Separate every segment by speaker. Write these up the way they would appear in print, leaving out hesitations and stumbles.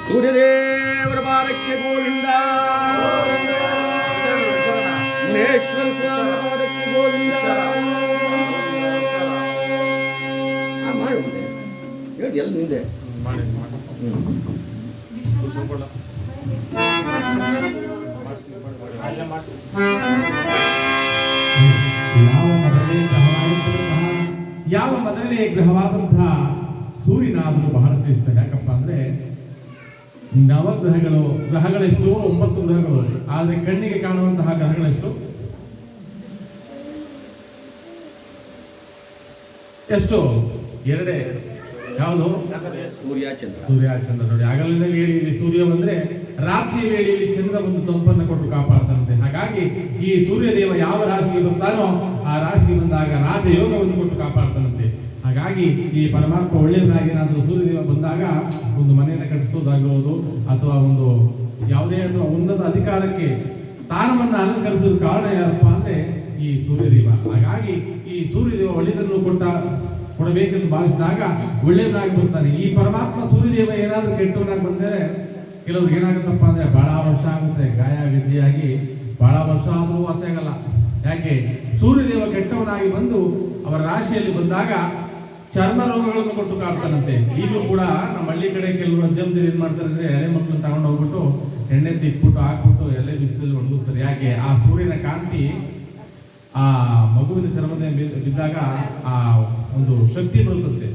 Speaker 1: ಸೂರ್ಯದೇವರ ಬಾರಕ್ಕೆ ಗೋವಿಂದ, ಮುನೇಶ್ವರ ಸ್ವಾಮಿ ಬಾರಕ್ಕೆ ಗೋವಿಂದ. ಹೇಳಿ ಎಲ್ಲ ನಿಂದೆ
Speaker 2: ಯಾವ ಮೊದಲನೇ ಗ್ರಹವಾದಂತಹ ಸೂರ್ಯನಾದರೂ ಬಹಳ ಶ್ರೇಷ್ಠ. ಯಾಕಪ್ಪ ಅಂದ್ರೆ ನವಗ್ರಹಗಳು ಗ್ರಹಗಳೆಷ್ಟು 9 ಗ್ರಹಗಳು, ಆದರೆ ಕಣ್ಣಿಗೆ ಕಾಣುವಂತಹ ಗ್ರಹಗಳೆಷ್ಟು? ಎಷ್ಟು? ಎರಡೇ. ಯಾವುದು?
Speaker 1: ಸೂರ್ಯ ಚಂದ್ರ.
Speaker 2: ಸೂರ್ಯ ಚಂದ್ರ. ನೋಡಿ, ಹಗಲಿನ ವೇಳೆಯಲ್ಲಿ ಸೂರ್ಯ ಬಂದ್ರೆ ರಾತ್ರಿ ವೇಳೆಯಲ್ಲಿ ಚಂದ್ರ ಒಂದು ತಂಪನ್ನು ಕೊಟ್ಟು ಕಾಪಾಡ್ತಾನಂತೆ. ಹಾಗಾಗಿ ಈ ಸೂರ್ಯದೇವ ಯಾವ ರಾಶಿಗೆ ಬರ್ತಾನೋ ಆ ರಾಶಿಗೆ ಬಂದಾಗ ರಾಜಯೋಗವನ್ನು ಕೊಟ್ಟು ಕಾಪಾಡ್ತಾನಂತೆ. ಹಾಗಾಗಿ ಈ ಪರಮಾತ್ಮ ಒಳ್ಳೆಯದಾಗಿ ಏನಾದರೂ ಸೂರ್ಯದೇವ ಬಂದಾಗ ಒಂದು ಮನೆಯನ್ನು ಕಟ್ಟಿಸೋದಾಗಿರ್ಬೋದು ಅಥವಾ ಒಂದು ಯಾವುದೇ ಉನ್ನತ ಅಧಿಕಾರಕ್ಕೆ ಸ್ಥಾನವನ್ನು ಅಲಂಕರಿಸೋದು ಕಾರಣ ಯಾರಪ್ಪ ಅಂದ್ರೆ ಈ ಸೂರ್ಯದೇವ. ಹಾಗಾಗಿ ಈ ಸೂರ್ಯದೇವ ಒಳ್ಳೆಯದನ್ನು ಕೊಡಬೇಕೆಂದು ಭಾವಿಸಿದಾಗ ಒಳ್ಳೆಯದಾಗಿ ಬರ್ತಾನೆ. ಈ ಪರಮಾತ್ಮ ಸೂರ್ಯದೇವ ಏನಾದರೂ ಕೆಟ್ಟವನಾಗಿ ಬಂದರೆ ಕೆಲವ್ರಿಗೆ ಏನಾಗುತ್ತಪ್ಪ ಅಂದ್ರೆ ಬಹಳ ವರ್ಷ ಆಗುತ್ತೆ, ಗಾಯ ವ್ಯಧಿಯಾಗಿ ಬಹಳ ವರ್ಷ ಆದರೂ ವಾಸಿ ಆಗಲ್ಲ. ಯಾಕೆ? ಸೂರ್ಯದೇವ ಕೆಟ್ಟವನಾಗಿ ಬಂದು ಅವರ ರಾಶಿಯಲ್ಲಿ ಬಂದಾಗ ಚರ್ಮ ರೋಗಗಳನ್ನು ಕೊಟ್ಟು ಕಾಡ್ತಾನಂತೆ. ಈಗಲೂ ಕೂಡ ನಮ್ಮ ಹಳ್ಳಿ ಕಡೆ ಕೆಲವರು ಅಜ್ಜಂದಿರು ಏನ್ ಮಾಡ್ತಾರೆ ಅಂದ್ರೆ ಎಳೆ ಮಕ್ಕಳನ್ನ ತಗೊಂಡು ಹೋಗ್ಬಿಟ್ಟು ಎಣ್ಣೆ ತಿಕ್ಬಿಟ್ಟು ಹಾಕ್ಬಿಟ್ಟು ಎಲೆ ಬಿಸಿಲಲ್ಲಿ ಒಣಗಿಸ್ತಾರೆ. ಯಾಕೆ? ಆ ಸೂರ್ಯನ ಕಾಂತಿ ಆ ಮಗುವಿನ ಚರ್ಮದ ಬಿದ್ದಾಗ ಆ ಒಂದು ಶಕ್ತಿ ಬರುತ್ತದೆ.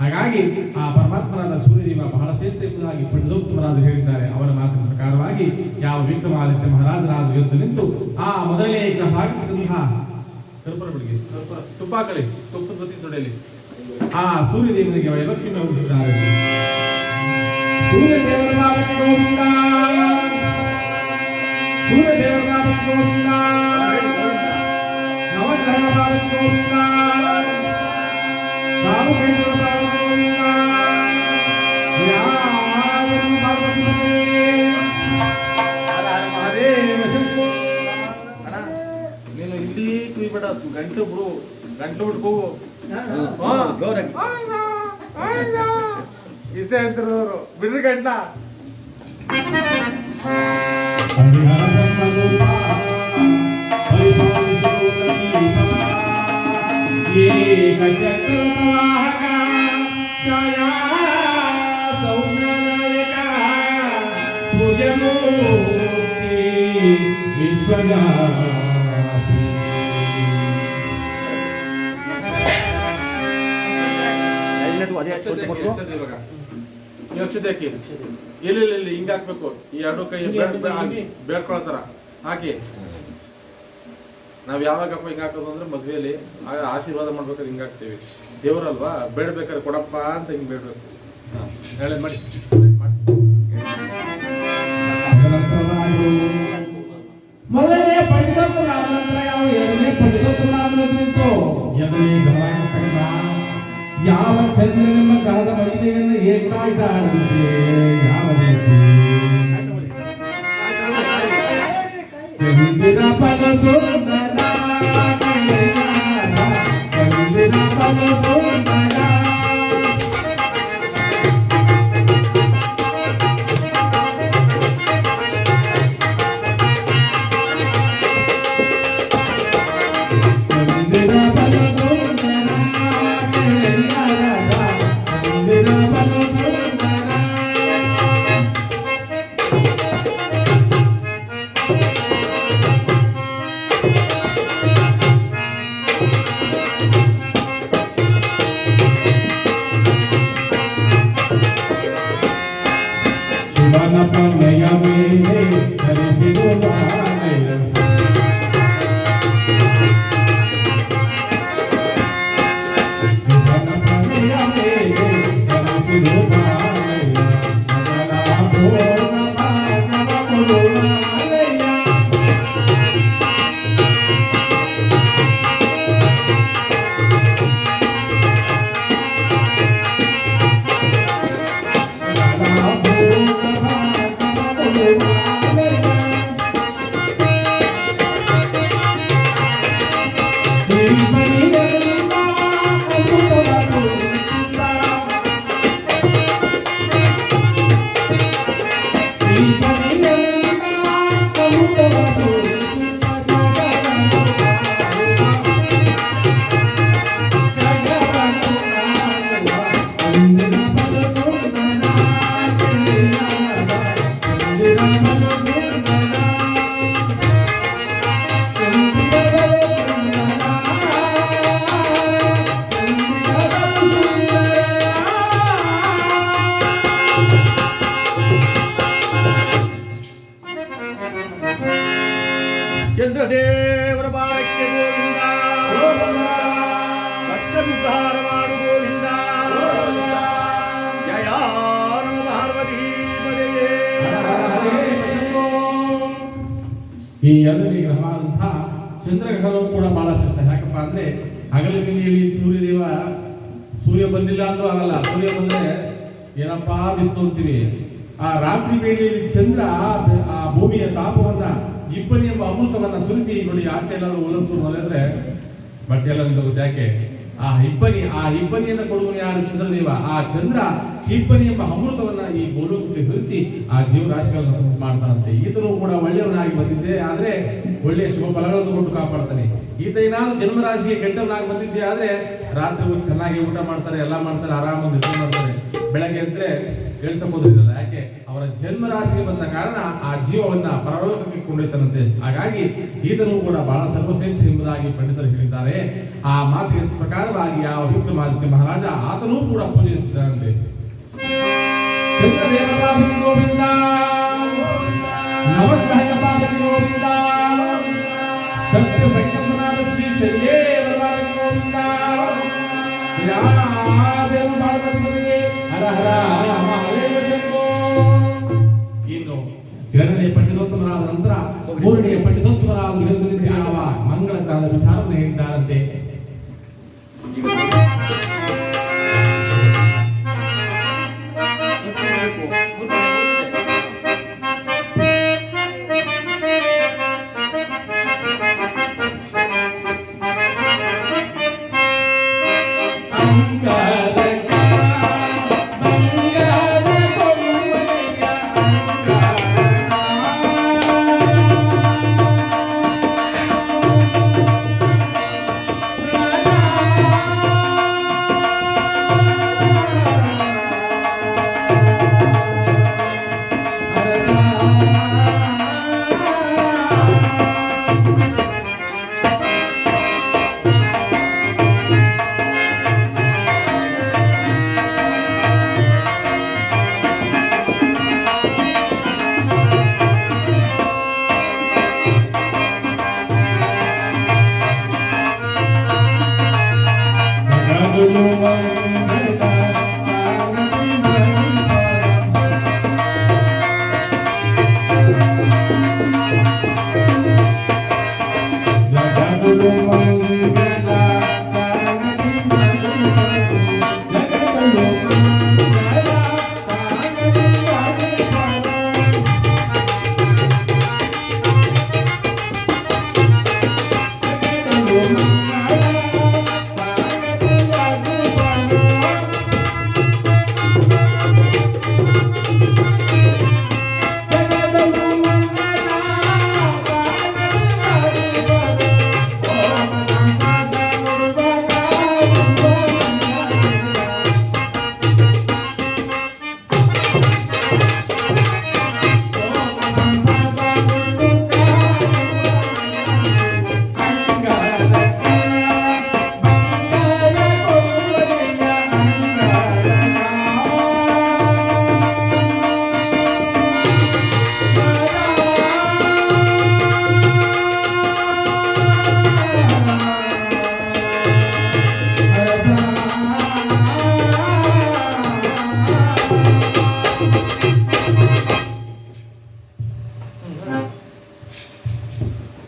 Speaker 2: ಹಾಗಾಗಿ ಆ ಪರಮಾತ್ಮನಾದ ಸೂರ್ಯದೇವ ಬಹಳ ಶ್ರೇಷ್ಠ ಎಂಬುದಾಗಿ ಪಂಡಿತೋತ್ತಮರಾದ ಹೇಳಿದ್ದಾರೆ. ಅವರ ಮಾತಿನ ಪ್ರಕಾರವಾಗಿ ಯಾವ ವಿಕ್ರಮಾದಿತ್ಯ ಮಹಾರಾಜರಾದ ಎದ್ದು ನಿಂತು ಆ ಮೊದಲನೇ ಗ್ರಹವಾಗಿರ್ತಕ್ಕಂತಹ ಕರ್ಪೂರಗಳಿಗೆ ತುಪ್ಪಾಕಳಿ ತುಪ್ಪದ ಬತ್ತಿ ತೊಡೆಯಲ್ಲಿ ಆ ಸೂರ್ಯದೇವನಿಗೆ ವೈಭಕ್ತಿಯನ್ನು ವಹಿಸಿದ್ದಾರೆ. ಸೂರ್ಯದೇವರ ಮಾತಿಗೆ ಗೋವಿಂದ, ಸೂರ್ಯದೇವರ ಮಾತಿಗೆ ಗೋವಿಂದ. ಗೋವಿಂದ ರಾಮಕೇಂದ್ರ ಪಾರ್ವತಿ ಗೋವಿಂದ ಯಾದವ ಪಾರ್ವತಿ ಮಹಾದೇವ ಶಂಭೋ.
Speaker 3: ನೀನು ಇಲ್ಲಿ ಕುಯ್ಬೇಡ, ಗಂಟು ಬಿಡು, ಗಂಟು ಬಿಟ್ಟು ಹೋಗು.
Speaker 1: ಗೌರವ್
Speaker 3: ಇಷ್ಟೇ ಅಂತಿರೋರು ಬಿಡ್ರಿ ಗಂಟ. ಅಕ್ಷತೆ ಹಾಕಿ ಎಲ್ಲಿ ಹಿಂಗ ಹಾಕ್ಬೇಕು. ಈ ಎರಡು ಕೈ ಬೇಡ್ಕೊಳ್ತಾರ ಹಾಕಿ. ನಾವ್ ಯಾವಾಗ ಹಿಂಗ ಹಾಕೋದು ಅಂದ್ರೆ ಮದ್ವೆಯಲ್ಲಿ ಆಶೀರ್ವಾದ ಮಾಡ್ಬೇಕಾದ್ರೆ ಹಿಂಗ ಹಾಕ್ತೀವಿ. ದೇವ್ರಲ್ವಾ, ಬೇಡ್ಬೇಕಾದ್ರೆ ಕೊಡಪ್ಪ ಅಂತ ಹಿಂಗ್ ಬೇಡ್ಬೇಕು. ಹೇಳಿ ಮಾಡಿ.
Speaker 2: ಮೊದಲನೇ ಪಂಡಿತತ್ವರಾದ ನಂತರ ಯಾವ ಎರಡನೇ ಪಂಡಿತತ್ವರಾದ ನಿಂತು ಎರಡನೇ ಗ್ರಹವನ್ನು ಕಂಡ ಯಾವ ಚಂದ್ರನೆಂಬ ಗ್ರಹದ ಮಹಿಮೆಯನ್ನು ಹೇಳ್ತಾ ಇದ್ದಾರಂತೆ. ಯಾವ ರೀತಿ ಚಂದಿರ ಪದ ಸುಂದರ, ಚಂದಿರ ಪದ ಸುಂದರ,
Speaker 1: ಚಂದ್ರದೇವರ ಬಾರಕ್ಕೆ ಗೋವಿಂದ, ಭಕ್ತರುದ್ಧಾರ ಮಾಡು ಗೋವಿಂದ. ಜಯ ನಮ ಪಾರ್ವತಿ ಪದಯೇ.
Speaker 2: ಈ ಎರಡನೇ ಗ್ರಹವಾದಂತಹ ಚಂದ್ರಗ್ರಹವು ಕೂಡ ಬಹಳ ಶ್ರೇಷ್ಠ. ಯಾಕಪ್ಪ ಅಂದ್ರೆ ಹಗಲಿನಲ್ಲಿ ಸೂರ್ಯ ಬಂದಿಲ್ಲ ಅಂದ್ರೂ ಆಗಲ್ಲ. ಸೂರ್ಯ ಬಂದ್ರೆ ಏನಪ್ಪಾ ಬಿತ್ತು ಅಂತೀವಿ. ಆ ರಾತ್ರಿ ವೇಳೆಯಲ್ಲಿ ಚಂದ್ರ ಆ ಭೂಮಿಯ ತಾಪವನ್ನ ಇಬ್ಬನಿ ಎಂಬ ಅಮೃತವನ್ನ ಸುರಿಸಿ ನೋಡಿ. ಆಚೆ ಎಲ್ಲರೂ ಉಲಸು ಮಲದ್ರೆ ಬಟ್ಟೆ ಎಲ್ಲ ನಿಂತೋಗುತ್ತೆ. ಯಾಕೆ? ಆ ಇಬ್ಬನಿಯನ್ನು ಕೊಡುವನು ಯಾರು? ಚಂದ್ರದೇವ. ಆ ಚಂದ್ರ ಇಬ್ಬನಿ ಎಂಬ ಅಮೃತವನ್ನ ಈ ಗೋಲೋಕಕ್ಕೆ ಸುರಿಸಿ ಆ ಜೀವರಾಶಿಗಳನ್ನು ಮಾಡ್ತಾನಂತೆ. ಈತನು ಕೂಡ ಒಳ್ಳೆಯವನಾಗಿ ಬಂದಿದ್ದೆ, ಆದ್ರೆ ಒಳ್ಳೆಯ ಶುಭ ಫಲಗಳನ್ನು ಕೊಟ್ಟು ಕಾಪಾಡ್ತಾನೆ. ಈತ ಏನಾದ್ರು ಜನ್ಮರಾಶಿಗೆ ಕೆಟ್ಟವನಾಗಿ ಬಂದಿದ್ದೆ ಆದ್ರೆ ರಾತ್ರಿ ಚೆನ್ನಾಗಿ ಊಟ ಮಾಡ್ತಾರೆ, ಎಲ್ಲ ಮಾಡ್ತಾರೆ, ಆರಾಮಾಗಿ ನಿದ್ದೆ ಮಾಡ್ತಾರೆ. ಬೆಳಗ್ಗೆ ಎದ್ರೆ ಕೇಳಿಸಬಹುದಿಲ್ಲ. ಯಾಕೆ? ಅವರ ಜನ್ಮ ರಾಶಿಗೆ ಬಂದ ಕಾರಣ ಆ ಜೀವವನ್ನ ಪರಲೋಕಕ್ಕೆ ಕೊಂಡೊಯ್ತಾನಂತೆ. ಹಾಗಾಗಿ ಈತನು ಕೂಡ ಬಹಳ ಸರ್ವಶ್ರೇಷ್ಠ ಎಂಬುದಾಗಿ ಪಂಡಿತರು ಹೇಳಿದ್ದಾರೆ. ಆ ಮಾತಿನ ಪ್ರಕಾರವಾಗಿ ಆ ವಿಕ್ರಮಾದಿತ್ಯ ಮಹಾರಾಜ ಆತನೂ ಕೂಡ ಪೂಜಿಸಿದ್ದಾರಂತೆ. ಚಂದ್ರದೇವರ ಪಾದಕ್ಕೆ ಗೋವಿಂದ, ನವಗ್ರಹದ ಪಾದಕ್ಕೆ ಗೋವಿಂದ, ಸತ್ಯ ಸಂಕಲ್ಪನಾದ ಶ್ರೀ ಶನಿದೇವರ ಪಾದಕ್ಕೆ ಗೋವಿಂದ. ಯಾದೇವ ಪಾರ್ವತಿಗೆ ಹರ ಹರ ಮಹಾದೇವ ಶಂಭೋ. ಇನ್ನು ಎರಡನೇ ಪಂಡಿತೋತ್ತಮರಾದ ನಂತರ ಮೂರನೇ ಪಂಡಿತೋತ್ತಮರಾದ ಮಂಗಳಕರಾದ ವಿಚಾರವನ್ನು ಹೇಳಿದ್ದಾರಂತೆ.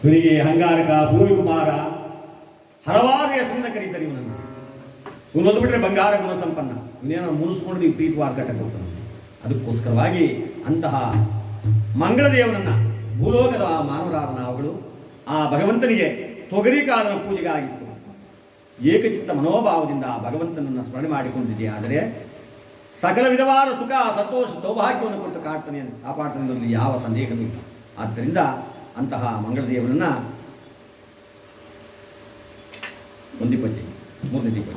Speaker 1: ಇವನಿಗೆ ಅಹಂಗಾರಕ, ಭೂಮಿಕುಮಾರ ಹಲವಾರು ಹೆಸರಿಂದ ಕರೀತಾರೆ ಇವನನ್ನು. ಇವನೊಂದು ಬಿಟ್ಟರೆ ಬಂಗಾರ ಗುಣ ಸಂಪನ್ನ. ಇವನೇನೋ ಮುನಿಸ್ಕೊಂಡು ನೀವು ಪ್ರೀತಿ ವಾರ್ಕಟ್ಟಕ್ಕೆ ಹೋಗ್ತಾನೆ. ಅದಕ್ಕೋಸ್ಕರವಾಗಿ ಅಂತಹ ಮಂಗಳದೇವನನ್ನು ಭೂಲೋಕದ ಮಾನವರಾದ ನಾವುಗಳು ಆ ಭಗವಂತನಿಗೆ ತೊಗರಿ ಕಾಲದ ಪೂಜೆಗಾಗಿತ್ತು ಏಕಚಿತ್ತ ಮನೋಭಾವದಿಂದ ಆ ಭಗವಂತನನ್ನು ಸ್ಮರಣೆ ಮಾಡಿಕೊಂಡಿದೆ. ಆದರೆ ಸಕಲ ವಿಧವಾದ ಸುಖ, ಸಂತೋಷ, ಸೌಭಾಗ್ಯವನ್ನು ಕೊಟ್ಟು ಕಾಪಾಡ್ತಾನೆ ಅನ್ನೋದ್ರಲ್ಲಿ ಯಾವ ಸಂದೇಹವೂ ಇಲ್ಲ. ಆದ್ದರಿಂದ ಅಂತಹ ಮಂಗಳದೇವನನ್ನು ಒಂದು ದೀಪಚಿ, ಮೂರನೇ ದೀಪ.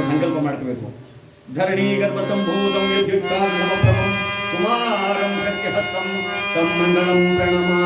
Speaker 1: ಸಂಕಲ್ಪ ಮಾಡ್ಕೋಬೇಕು. ಧರಣಿ ಗರ್ಭ ಸಂಭೂತಂ ವಿದ್ಯುಕ್ತಾಂ ಸಮಪ್ರಭಂ ಕುಮಾರಂ ಶಕ್ತಿಹಸ್ತಂ ತಂ ಮಂಗಳಂ ಪ್ರಣಮಾ.